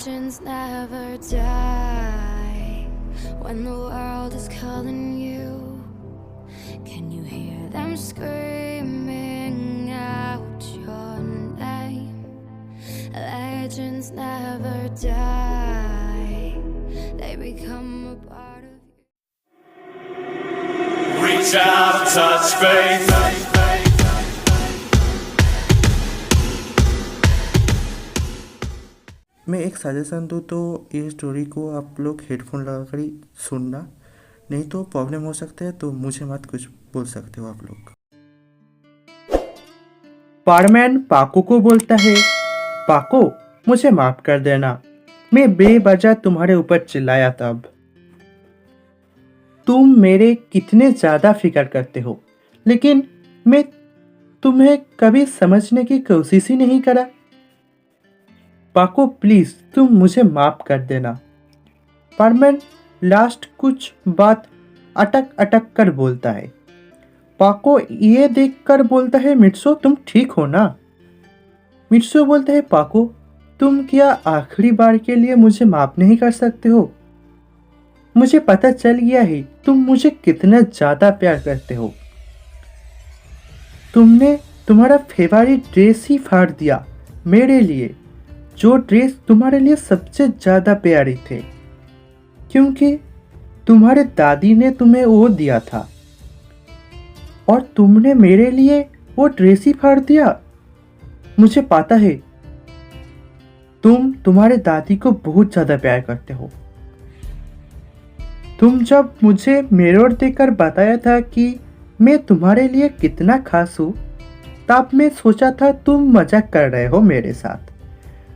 Legends never die. When the world is calling you, can you hear them screaming out your name? Legends never die. They become a part of you. Reach out, touch faith. मैं एक suggestion दूँ तो ये story को आप लोग headphone लगा कर ही सुनना, नहीं तो प्रॉब्लम हो सकता है, तो मुझे मत कुछ बोल सकते हो आप लोग। पारमैन पाको को बोलता है, पाको मुझे माफ कर देना, मैं बेवजह तुम्हारे ऊपर चिल्लाया तब। तुम मेरे कितने ज़्यादा फिक्र करते हो, लेकिन मैं तुम्हें कभी समझने की कोशिश ही नहीं करा। पाको प्लीज तुम मुझे माफ कर देना। पारमैन लास्ट कुछ बात अटक अटक कर बोलता है। पाको ये देखकर बोलता है, मित्सो तुम ठीक हो ना? मित्सो बोलता है, पाको तुम क्या आखिरी बार के लिए मुझे माफ नहीं कर सकते हो? मुझे पता चल गया है तुम मुझे कितना ज्यादा प्यार करते हो। तुमने तुम्हारा फेवरेट ड्रेस ही फाड़ दिया मेरे लिए, जो ड्रेस तुम्हारे लिए सबसे ज़्यादा प्यारी थे, क्योंकि तुम्हारे दादी ने तुम्हें वो दिया था और तुमने मेरे लिए वो ड्रेस ही फाड़ दिया। मुझे पता है तुम तुम्हारे दादी को बहुत ज़्यादा प्यार करते हो। तुम जब मुझे मिरर देकर बताया था कि मैं तुम्हारे लिए कितना खास हूँ, तब मैं सोचा था तुम मजाक कर रहे हो मेरे साथ,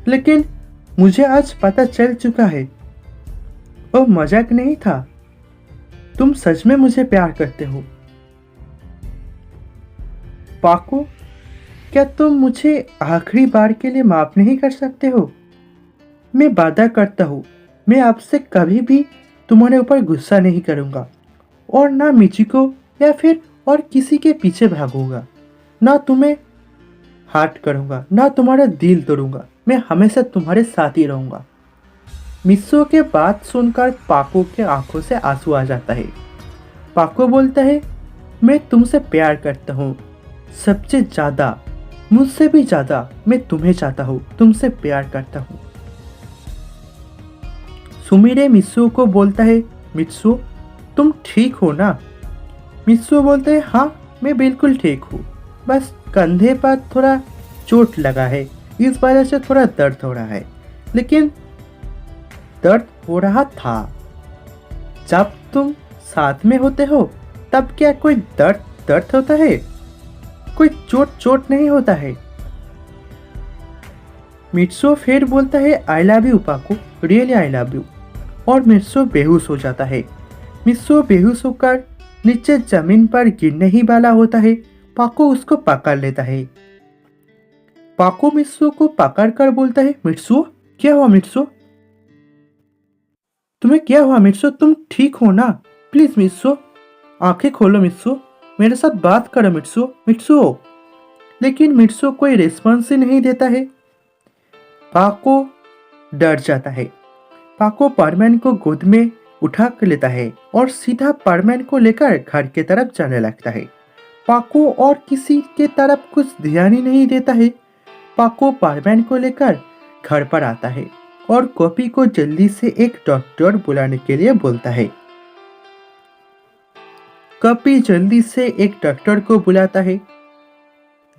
लेकिन मुझे आज पता चल चुका है वो मजाक नहीं था, तुम सच में मुझे प्यार करते हो। पाको क्या तुम मुझे आखिरी बार के लिए माफ नहीं कर सकते हो? मैं वादा करता हूँ मैं आपसे कभी भी तुम्हारे ऊपर गुस्सा नहीं करूँगा और ना मिचिको या फिर और किसी के पीछे भागूंगा, ना तुम्हें हार्ट करूँगा, ना तुम्हारा दिल तोड़ूंगा, मैं हमेशा तुम्हारे साथ ही रहूँगा। मित्सो के बात सुनकर पाको के आंखों से आंसू आ जाता है। पाको बोलता है, मैं तुमसे प्यार करता हूँ, सबसे ज़्यादा, मुझसे भी ज़्यादा मैं तुम्हें चाहता हूँ, तुमसे प्यार करता हूँ। सुमिरे मित्सो को बोलता है, मित्सो तुम ठीक हो ना? मित्सो बोलते हैं, हाँ मैं बिल्कुल ठीक हूँ, बस कंधे पर थोड़ा चोट लगा है, इस वजह से थोड़ा दर्द हो रहा है, लेकिन दर्द हो रहा था। जब तुम साथ में होते हो तब क्या कोई दर्द होता है? कोई चोट नहीं होता है। मित्सो फिर बोलता है, आई लव यू पाको, रियली आई लव यू, और मित्सो बेहोश हो जाता है। मित्सो बेहोश होकर नीचे जमीन पर गिरने ही वाला होता है। पाको उसको पकड़ लेता है। पाको मित्सो को पकड़कर बोलता है, मित्सो क्या हुआ? मित्सो तुम्हें क्या हुआ? मित्सो तुम ठीक हो ना? प्लीज मित्सो आंखें खोलो, मित्सो मेरे साथ बात करो, मित्सो मित्सो। लेकिन मित्सो कोई रिस्पॉन्स ही नहीं देता है। पाको डर जाता है। पाको पारमैन को गोद में उठा कर लेता है और सीधा पारमैन को लेकर घर की तरफ जाने लगता है। पाको और किसी के तरफ कुछ ध्यान ही नहीं देता है। पाको पारमैन को लेकर घर पर आता है और कॉपी को जल्दी से एक डॉक्टर बुलाने के लिए बोलता है। कॉपी जल्दी से एक डॉक्टर को बुलाता है।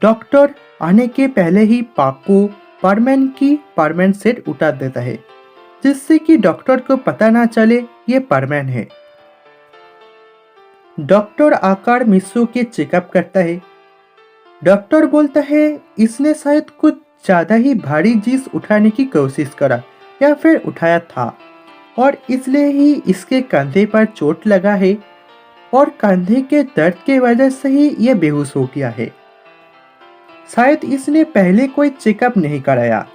डॉक्टर आने के पहले ही पाको पारमैन की पारमैन सेट उतार देता है, जिससे कि डॉक्टर को पता ना चले ये पारमैन है। डॉक्टर आकर मित्सो के चेकअप करता है। डॉक्टर बोलता है, इसने शायद कुछ ज़्यादा ही भारी चीज उठाने की कोशिश करा या फिर उठाया था, और इसलिए ही इसके कंधे पर चोट लगा है और कंधे के दर्द के वजह से ही ये बेहोश हो गया है। शायद इसने पहले कोई चेकअप नहीं कराया।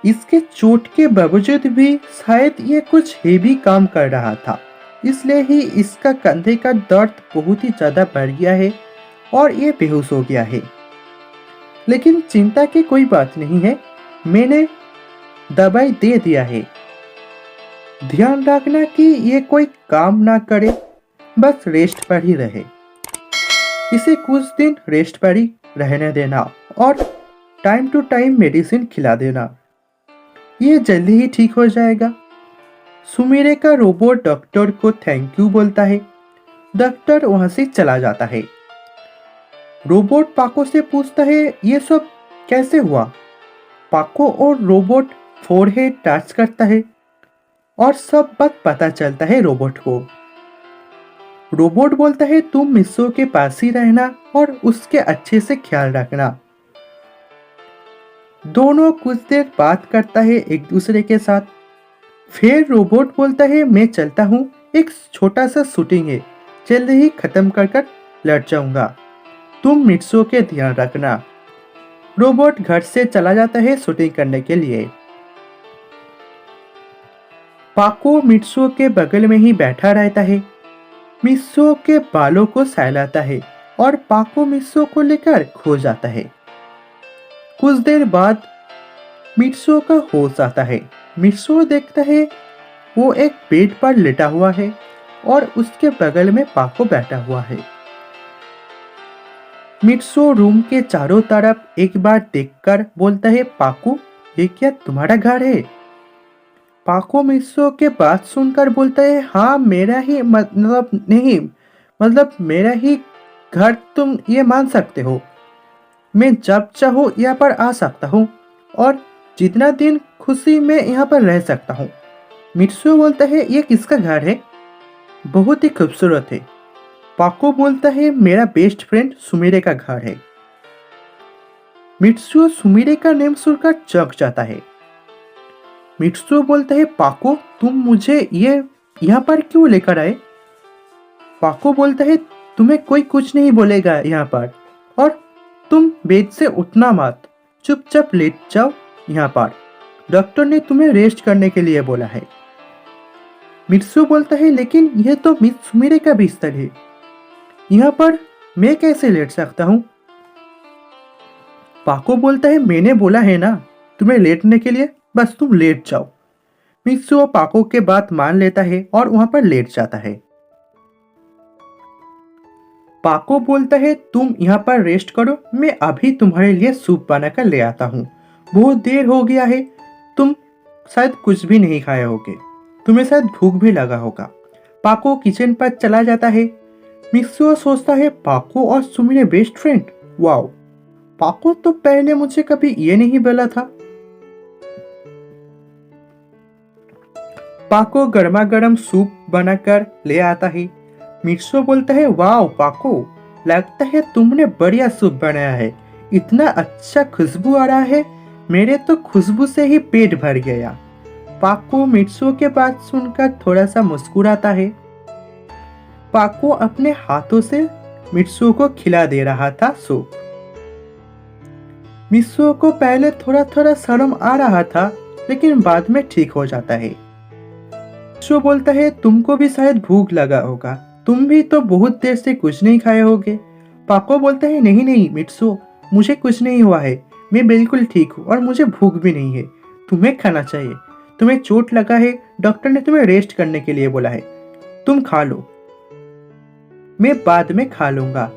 इसके चोट के बावजूद भी शायद ये कुछ हेवी काम कर रहा था, इसलिए ही इसका कंधे का दर्द बहुत ही ज़्यादा बढ़ गया है और ये बेहोश हो गया है। लेकिन चिंता की कोई बात नहीं है, मैंने दवाई दे दिया है। ध्यान रखना कि ये कोई काम ना करे, बस रेस्ट पर ही रहे। इसे कुछ दिन रेस्ट पर ही रहने देना और टाइम टू टाइम मेडिसिन खिला देना। ये जल्दी ही ठीक हो जाएगा। सुमीरे का रोबोट डॉक्टर को थैंक यू बोलता है। डॉक्टर वहां से चला जाता है। रोबोट पाको से पूछता है ये सब कैसे हुआ। पाको और रोबोट फोरहेड टच करता है और सब बात पता चलता है रोबोट को। रोबोट बोलता है तुम मिस्सो के पास ही रहना और उसके अच्छे से ख्याल रखना। दोनों कुछ देर बात करता है एक दूसरे के साथ। फिर रोबोट बोलता है मैं चलता हूँ, एक छोटा सा शूटिंग है, जल्द ही खत्म कर लौट जाऊंगा, तुम मित्सो के ध्यान रखना। रोबोट घर से चला जाता है शूटिंग करने के लिए। पाको मित्सो के बगल में ही बैठा रहता है। मित्सो के बालों को सहलाता है और पाको मित्सो को लेकर खो जाता है। कुछ देर बाद मित्सो का होश आता है। मित्सो देखता है वो एक बेड पर लेटा हुआ है और उसके बगल में पाको बैठा हुआ है। मित्सो रूम के चारों तरफ एक बार देखकर बोलता है पाको ये क्या तुम्हारा घर है। पाको मित्सो के बात सुनकर बोलता है हाँ मेरा ही मतलब मेरा ही घर, तुम ये मान सकते हो। मैं जब चाहूँ यहाँ पर आ सकता हूँ और जितना दिन खुशी में यहाँ पर रह सकता हूँ। मित्सो बोलता है ये किसका घर है, बहुत ही खूबसूरत है। पाको बोलता है मेरा बेस्ट फ्रेंड सुमीरे का घर है। मित्सो सुमीरे का नेम सुनकर चौंक जाता है। मित्सो बोलता है पाको तुम मुझे ये यहाँ पर क्यों लेकर आए। पाको बोलता है तुम्हें कोई कुछ नहीं बोलेगा यहाँ पर, और तुम बेड से उठना मत, चुपचाप लेट जाओ यहाँ पर, डॉक्टर ने तुम्हें रेस्ट करने के लिए बोला है। मित्सो बोलता है लेकिन यह तो मिस सुमीरे का बिस्तर है, यहाँ पर मैं कैसे लेट सकता हूँ। पाको बोलता है मैंने बोला है ना तुम्हें लेटने के लिए, बस तुम लेट जाओ। मित्सो पाको के बात मान लेता है और वहां पर लेट जाता है। पाको बोलता है तुम यहाँ पर रेस्ट करो, मैं अभी तुम्हारे लिए सूप बनाकर ले आता हूँ, बहुत देर हो गया है, तुम शायद कुछ भी नहीं खाए होगे, तुम्हें शायद भूख भी लगा होगा। पाको किचन पर चला जाता है। मित्सो सोचता है पाको और सुमीरे बेस्ट फ्रेंड, वाओ, पाको तो पहले मुझे कभी ये नहीं बोला था। पाको गर्मा गर्म सूप बनाकर ले आता है। मित्सो बोलता है वाओ पाको, लगता है तुमने बढ़िया सूप बनाया है, इतना अच्छा खुशबू आ रहा है, मेरे तो खुशबू से ही पेट भर गया। पाको मित्सो के बात सुनकर थोड़ा सा मुस्कुराता है। पाको अपने हाथों से मित्सो को खिला दे रहा था सूप। मित्सो को पहले थोड़ा थोड़ा शर्म आ रहा था, लेकिन बाद में ठीक हो जाता है। मित्सो बोलता है तुमको भी शायद भूख लगा होगा, तुम भी तो बहुत देर से कुछ नहीं खाए होगे। पाको बोलता है नहीं नहीं मित्सो, मुझे कुछ नहीं हुआ है, मैं बिल्कुल ठीक हूँ और मुझे भूख भी नहीं है, तुम्हें खाना चाहिए, तुम्हें चोट लगा है, डॉक्टर ने तुम्हें रेस्ट करने के लिए बोला है, तुम खा लो, मैं बाद में खा लूंगा।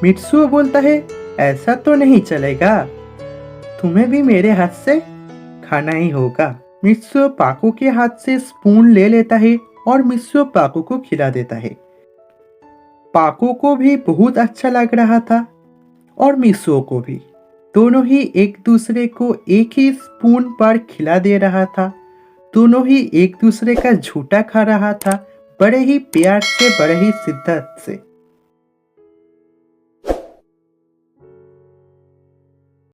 मित्सो बोलता है ऐसा तो नहीं चलेगा, तुम्हें भी मेरे हाथ से खाना ही होगा। मित्सो पाको के हाथ से स्पून ले लेता है और मित्सो पाको को खिला देता है। पाको को भी बहुत अच्छा लग रहा था और मित्सो को भी, दोनों ही एक दूसरे को एक ही स्पून पर खिला दे रहा था, दोनों ही एक दूसरे का झूठा खा रहा था, बड़े ही प्यार से, बड़े ही शिद्दत से।